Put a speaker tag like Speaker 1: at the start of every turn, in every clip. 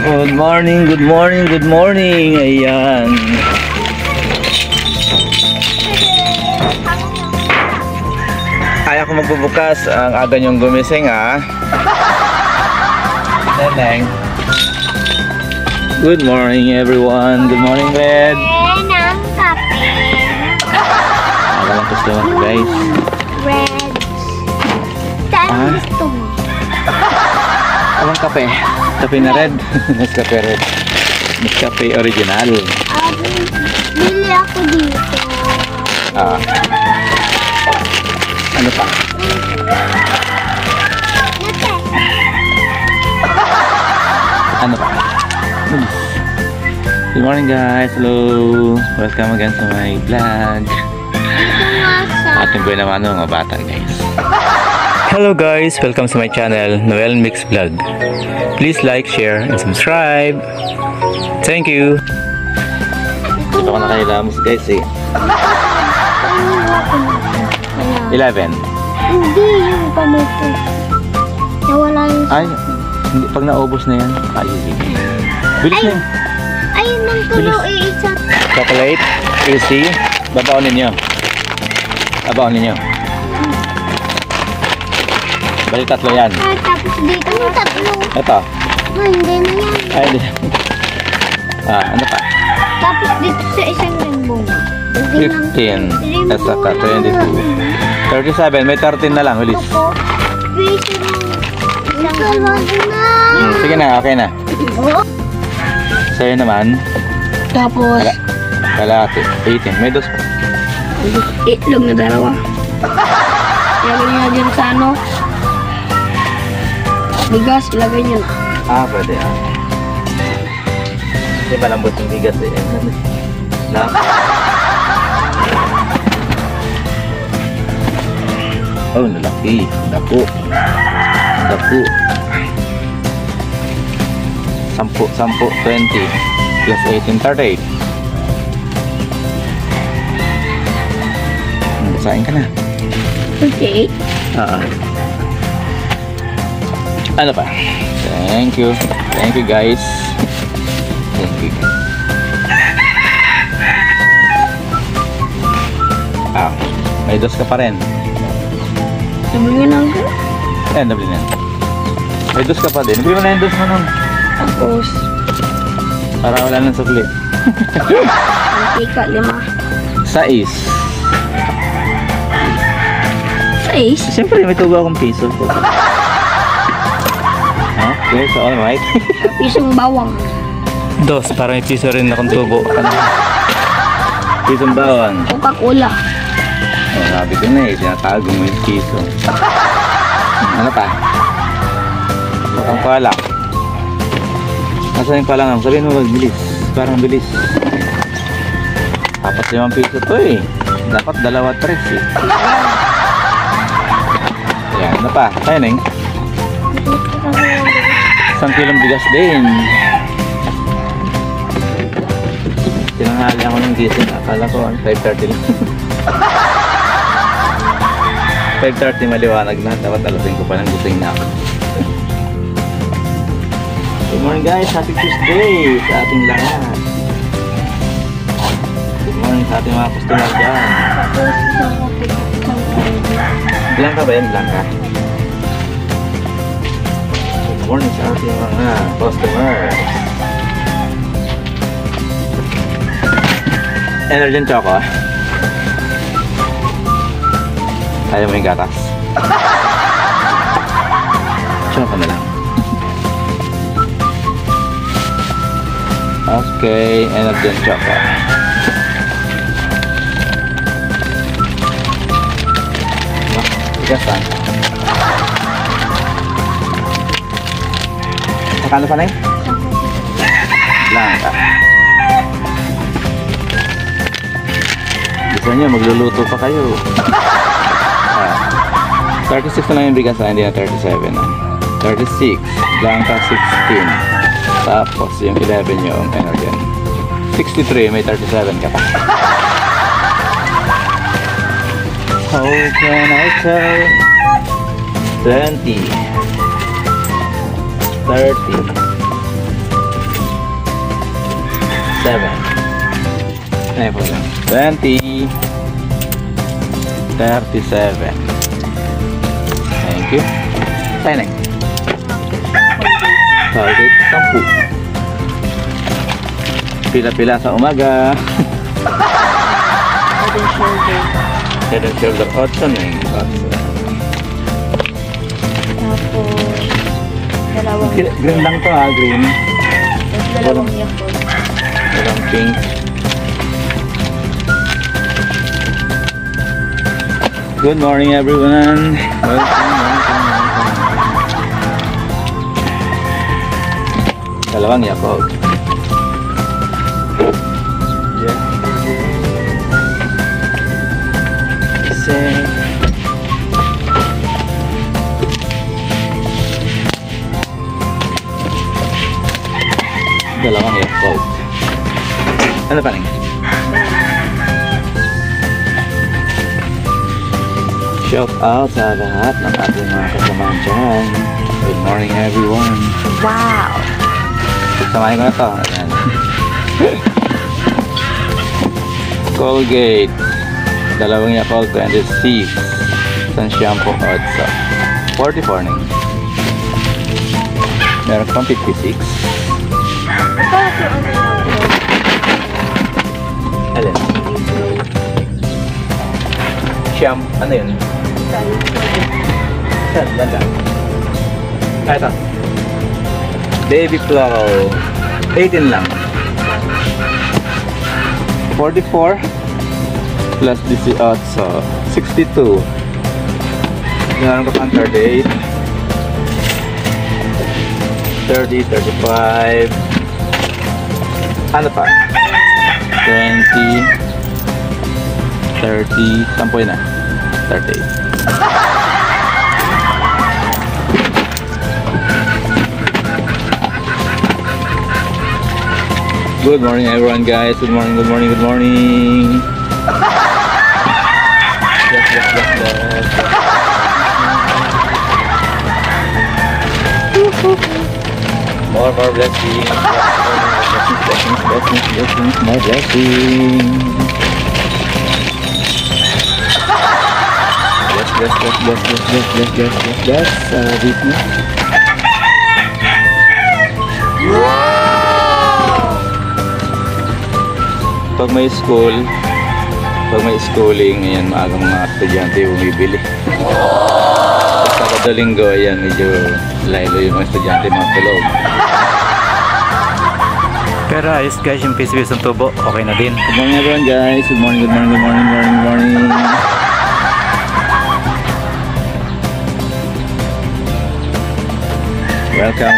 Speaker 1: Good morning, good morning, good morning. Ayan. Kaya ko magbubukas. Ang aga niyong gumising, ha? Neneng. Good morning, everyone. Good morning, Red.
Speaker 2: Ng kape.
Speaker 1: Aga lang customer, guys.
Speaker 2: Red. Saan gusto mo?
Speaker 1: Abang kape. Kape na Red. Nescafe Red. Nescafe original.
Speaker 2: Bili ako dito.
Speaker 1: Ano pa? Ano pa? Good morning, guys. Hello. Welcome again sa my vlog. Ating buhay naman ng mga bata, guys. Hello guys, welcome to my channel, Noel Mix Vlog. Please like, share, and subscribe. Thank you. Ito ko na kailamos, guys, eh. 11.
Speaker 2: Hindi, yung pamuto. Nawala yung...
Speaker 1: Ay, hindi, pag naubos na yan. Ay, bilis na yan.
Speaker 2: Ayun ang tulo, isa.
Speaker 1: Chocolate, easy. Babaon ninyo. Babaon ninyo. Bali tatlo yan.
Speaker 2: Ay, tapos dito yung tatlo.
Speaker 1: Ito.
Speaker 2: Hindi na yan.
Speaker 1: Ay, hindi. Ano pa?
Speaker 2: Tapos dito sa isang limbo na.
Speaker 1: 15. At saka 22. 37. May 13 na lang. Ulis.
Speaker 2: Opo. Piso ng isang na.
Speaker 1: Sige na. Okay na. Sa'yo naman.
Speaker 2: Tapos,
Speaker 1: Kalahati. 18. May dos pa.
Speaker 2: itlog na dalawa. Ilagay niya dyan sa ano. Bigas, ilagay niya na.
Speaker 1: Pwede Hindi malambot yung bigas eh. Na? Oh, nalaki. Dapo. Dapo. 10, 20 plus 18, 38. Basahin ka na.
Speaker 2: Okay.
Speaker 1: Ano pa? Thank you. Thank you, guys. Thank you. May dos ka pa rin.
Speaker 2: Nabili na ako.
Speaker 1: Nabili na. May dos ka pa din. Nabili mo na yung dos mo nun.
Speaker 2: Tapos,
Speaker 1: Para wala nang sukli.
Speaker 2: mantika, 5.
Speaker 1: 6.
Speaker 2: 6?
Speaker 1: Siyempre, may tubo akong piso. Okay, so alright.
Speaker 2: Pisong bawang.
Speaker 1: Dos, para may piso rin akong tubo. Pisong bawang.
Speaker 2: Coca-Cola.
Speaker 1: Sabi ko na eh, tinatago mo yung piso. Ano pa? Ang palak. Nasa yung palang? Sabihin mo, bilis. Parang bilis. Tapos 5 piso to eh. Dapat 2, 3 eh. Yan, ano pa? Kaya na 1 kilong bigas din. Tinanghali ako ng gising. Akala ko 5:30 lang. 5:30 maliwanag na. Dapat alasin ko pa ng gising na ako. Good morning guys. Happy Tuesday sa ating lahat. Good morning sa ating mga customer dyan. Blanca ba yan? Blanca? Good morning sa ating mga customers. Energen Choco. Ayaw mo yung gatas? Choco na lang. Okay, Energen Choco. Bigasan. Magkano pa na yun? Blanca. Gusto nyo, magluluto pa kayo. 36 na lang yung bigas, hindi na 37 na. 36, Blanca 16. Tapos yung 11 yung Energen. 63, may 37 ka pa. How can I tell? 20 30 Ano po lang? 20. 37. Thank you. Tayo na. Target 10. Pila-pila sa umaga.
Speaker 2: Head and shoulder.
Speaker 1: Head and shoulder. 8 na yung 8.
Speaker 2: Tapos, dalawang
Speaker 1: Green lang to ha, green.
Speaker 2: Tapos dalawang Yakult.
Speaker 1: Walang pink. Good morning everyone. Welcome. Dalawang Yakult. Dalawang Yakult. Ano pa rin? Shout out sa lahat ng ating mga kasamahan dyan. Good morning everyone.
Speaker 2: Wow!
Speaker 1: Samahin ko na to. Ayan. Colgate. Dalawang Yakult 26. Isang shampoo at sa 44 ning. Meron pang 56. Alin? Shampoo. Ano yun? Saan? Ganda. Ito. Baby Flow. 18 lang. 44 plus DC out so 62. Meron ko pang 38. 30, 35. Ano pa? 20, 30, sampoy na. 38. Good morning everyone guys. Good morning, good morning, good morning. Yes. More blessings. Blessings, more blessings. Yes. Dito. Pag may school, pag may schooling, ayan, maagang mga estudyante bumibili. Sa kada linggo, ayan, medyo laylo yung mga estudyante, mga tulog.
Speaker 3: Pero ayos guys, yung piece-piece ng tubo, okay na din.
Speaker 1: Good morning everyone guys. Good morning. Welcome.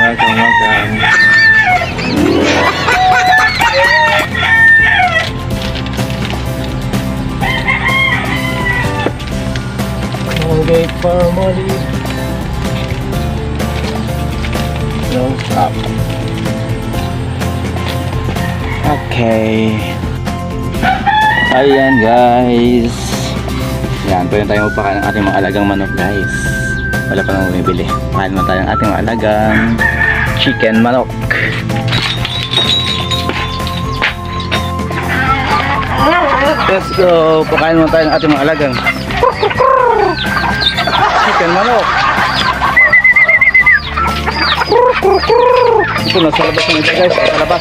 Speaker 1: Colgate Palmolive. No stop. Okay. Ayan guys. Yan, pwede tayo magpakain ng ating mga alagang manok guys. Wala pa nang bumibili. Pakain mo tayo ng ating mga alagang chicken manok. Let's go. Pakain mo tayo ng ating mga alagang chicken manok. Ito, nasa labas na ito guys. Nasa labas.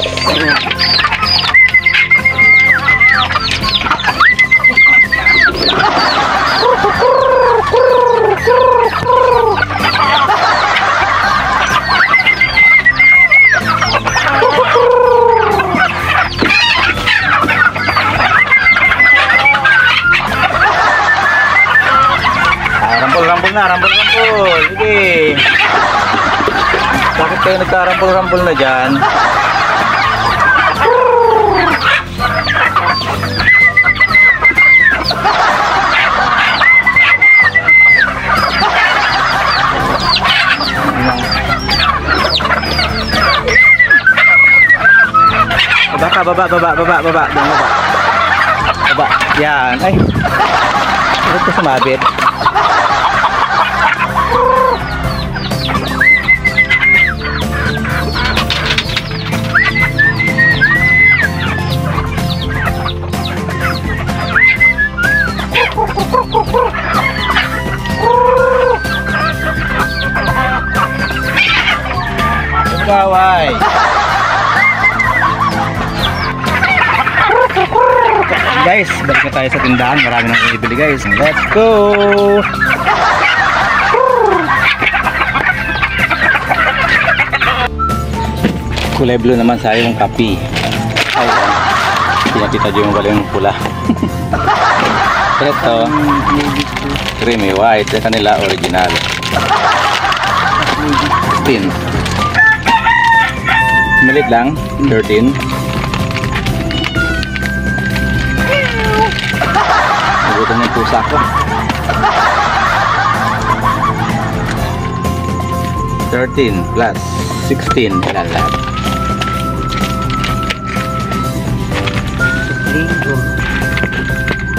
Speaker 1: Rambol. Sige. Bakit kayo nagka-rambol na dyan? Baba. Baba. Yan. Ay. Bakit ka sumabit? laway. Guys, balik na tayo sa tindahan. Marami nang ibili guys. Let's go! Kulay blue naman sa yung kapi. Ay, pinakita dyan yung galing pula. Ito, creamy white. Yung kanila original. 15. Malit lang. 13. Nagutom na yung pusa ko. 13 plus 16 lalat.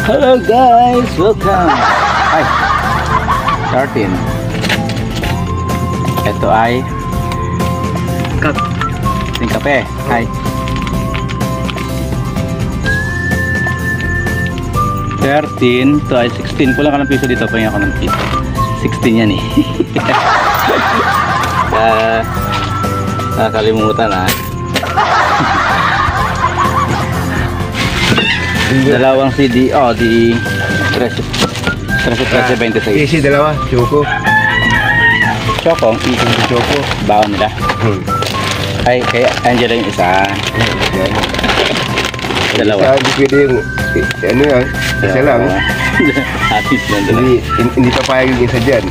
Speaker 1: Hello guys, welcome. Hi. 13. Ito ay kape. Hi. 13. Ito ay 16. Kulang ka ng piso dito. Pahingin ako ng piso. 16 yan eh. Nakakalimutan ha. Dalawang CD. Oh, di 13.26.
Speaker 4: Isi dalawa, Choco.
Speaker 1: Choco?
Speaker 4: Choco.
Speaker 1: Baon nila. Ay, kay Angela yung isa. Dalawa.
Speaker 4: Isa, pwede yung, ano yan, isa lang.
Speaker 1: Atis lang dalawa.
Speaker 4: Hindi papayag yung isa dyan.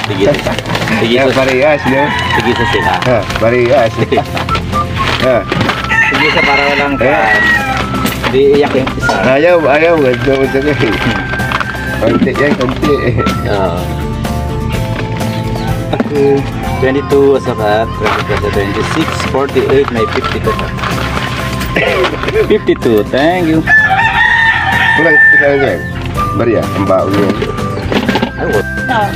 Speaker 1: Sige, sige.
Speaker 4: Parehas, no?
Speaker 1: Sige sa sila.
Speaker 4: Ha, parehas. Ha.
Speaker 1: Sige sa para walang di iyak yung isa.
Speaker 4: Ayaw. Ganda mo sa kayo. Konti yan, konti.
Speaker 1: Oo. 22 saka 26, 48, may 52 pa. 52, thank you.
Speaker 4: Kulang, kulang yan. Maria, ang baon yan.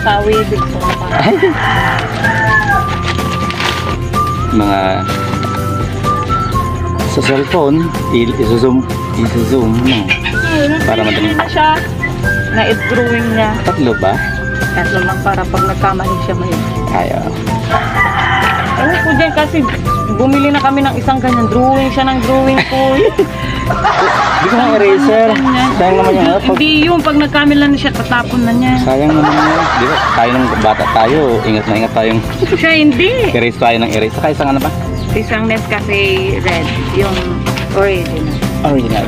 Speaker 2: Kawibig ko na pa.
Speaker 1: Mga sa cellphone, iso-zoom no. Para madali.
Speaker 2: Na siya. Na-drawing niya.
Speaker 1: Tatlo ba?
Speaker 2: Tatlo lang para pag nagkamali siya may.
Speaker 1: Ayaw.
Speaker 2: Ano po dyan kasi bumili na kami ng isang ganyan. Drawing siya ng drawing ko.
Speaker 1: Hindi ko ng eraser. Sayang naman yung
Speaker 2: Hindi yung pag nagkamila na siya, tatapon na niya.
Speaker 1: sayang naman yun. Di ba? Tayo ng bata tayo. Ingat na ingat tayong
Speaker 2: Siya hindi.
Speaker 1: erase tayo ng erase. Saka isang ano ba?
Speaker 2: Isang Nescafe Red. Yung original.
Speaker 1: Original.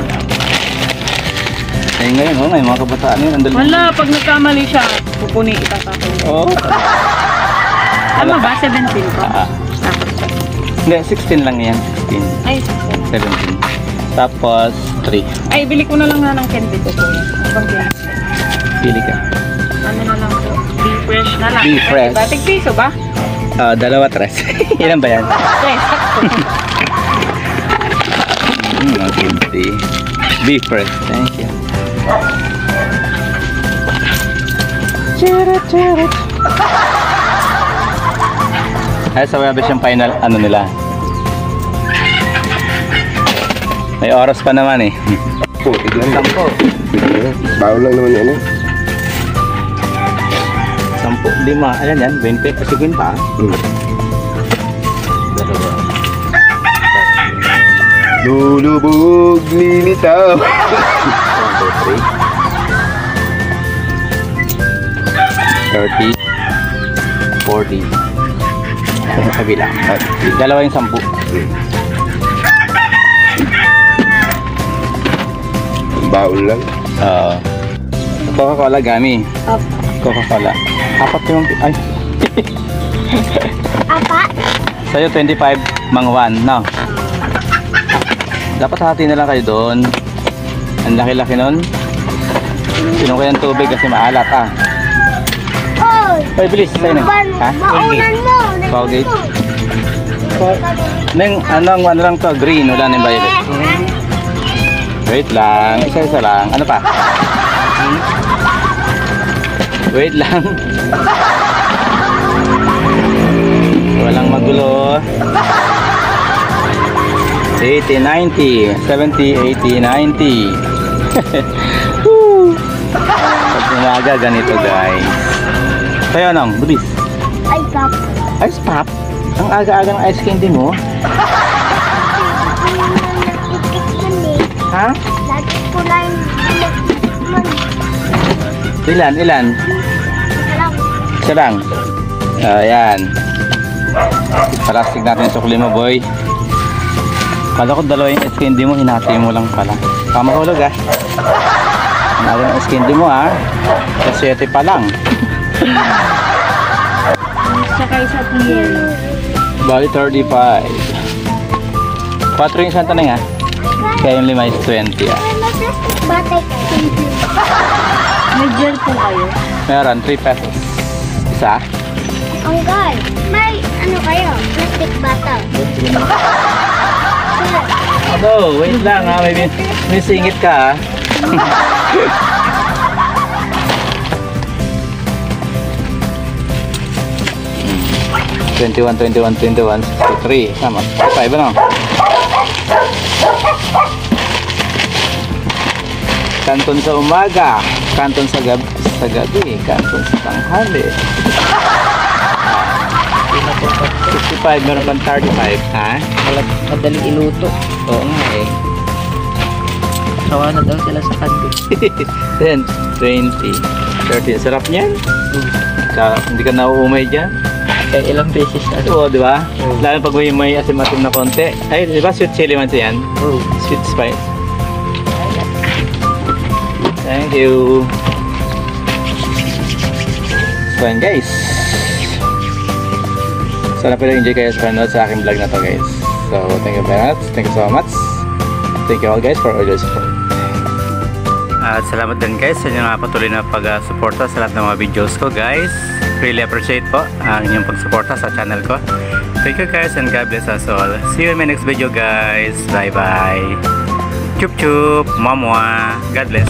Speaker 1: Eh ngayon, oh, ngayon mga kabataan yun. Andali.
Speaker 2: Wala, pag nagkamali siya, pupuni itatapon niya.
Speaker 1: Oh.
Speaker 2: Tama ba? 17 ko? Tapos
Speaker 1: Hindi, 16 lang yan. 16.
Speaker 2: ay,
Speaker 1: 17. Tapos, 3.
Speaker 2: ay, bili ko na lang na ng candy ko po yan. Ang candy.
Speaker 1: Pili ka.
Speaker 2: Ano na lang po? Be fresh na lang.
Speaker 1: Be fresh.
Speaker 2: Batik piso ba?
Speaker 1: Dalawa, 3. Ilan ba yan?
Speaker 2: Yes, sakto.
Speaker 1: Okay. Be fresh. Thank you. Ay, sa webis yung final, ano nila. May oras pa naman eh.
Speaker 4: Po, tignan lang.
Speaker 1: 10.
Speaker 4: Baon lang naman yan, eh.
Speaker 1: 10, 5, ayan yan, 20, pasigin pa. Dalawa.
Speaker 4: Lulubog, lilitaw.
Speaker 1: 1, 2, 3. 30. 40. Ayan, kabilang. Dalawa yung 10.
Speaker 4: Baon lang.
Speaker 1: Coca-Cola gami. Coca-Cola. Apat yung... Ay.
Speaker 2: Apa?
Speaker 1: Sa'yo 25, mangwan, no? Dapat hati na lang kayo doon. Ang laki-laki nun. Sinuko yung tubig kasi maalat, ah. Ay, bilis, sa'yo na. Ha?
Speaker 2: Maunan mo.
Speaker 1: Colgate. Neng, ano lang to? Green, wala na yung violet. Wait lang, isa-isa lang. Ano pa? Wait lang. Walang magulo. 80, 90, 70, 80, 90. Woo! Pag umaga, ganito guys. Sa'yo anong? Budis?
Speaker 2: Ay, pap.
Speaker 1: Ice pop? Ang aga-aga ng ice candy mo? Ha?
Speaker 5: Lagi ko lang
Speaker 1: Ilan?
Speaker 5: alam.
Speaker 1: Isa lang. Ayan. Palastig natin sa sukli mo, boy. Kala ko dalawa yung ice candy mo, hinati mo lang pala. Kamahulog ah. Ang aga ng ice candy mo ah. Kasi 7 pa lang.
Speaker 2: Saka isa piel.
Speaker 1: Bali 35. 4 yung isang tanong ah. Kaya yung 5 is 20 ah.
Speaker 5: Batay ka.
Speaker 2: May gel po kayo.
Speaker 1: Meron 3 pesos. Isa.
Speaker 5: Ang guys, may ano kayo? Plastic bottle.
Speaker 1: Ado, wait lang ha. May singit ka ha. $21, $21, $21, $63. Tama. 5 ano? Kanton sa umaga, kanton sa gabi, kanton sa tanghali. 65, meron pang 35, ha?
Speaker 2: Madaling iluto.
Speaker 1: Oo nga eh.
Speaker 2: Sawa na daw sila sa kanto.
Speaker 1: 10, 20, 30. Sarap niyan. Hindi ka nauumay dyan.
Speaker 2: Kaya ilang beses na.
Speaker 1: Oo, di ba? Lalo pag may asim-asim na konti. Ay, di ba sweet chili man siya yan? Sweet spice. Thank you. So yun guys. Sana pala enjoy kayo sa panood sa aking vlog na to guys. So thank you very much. Thank you so much. Thank you all guys for all your support.
Speaker 3: At salamat din guys sa inyong patuloy na pag-suporta sa lahat ng mga videos ko guys. Really appreciate po ang inyong pag-suporta sa channel ko. Thank you guys and God bless us all. See you in my next video guys. Bye bye. Chup chup. Mamwa. God bless.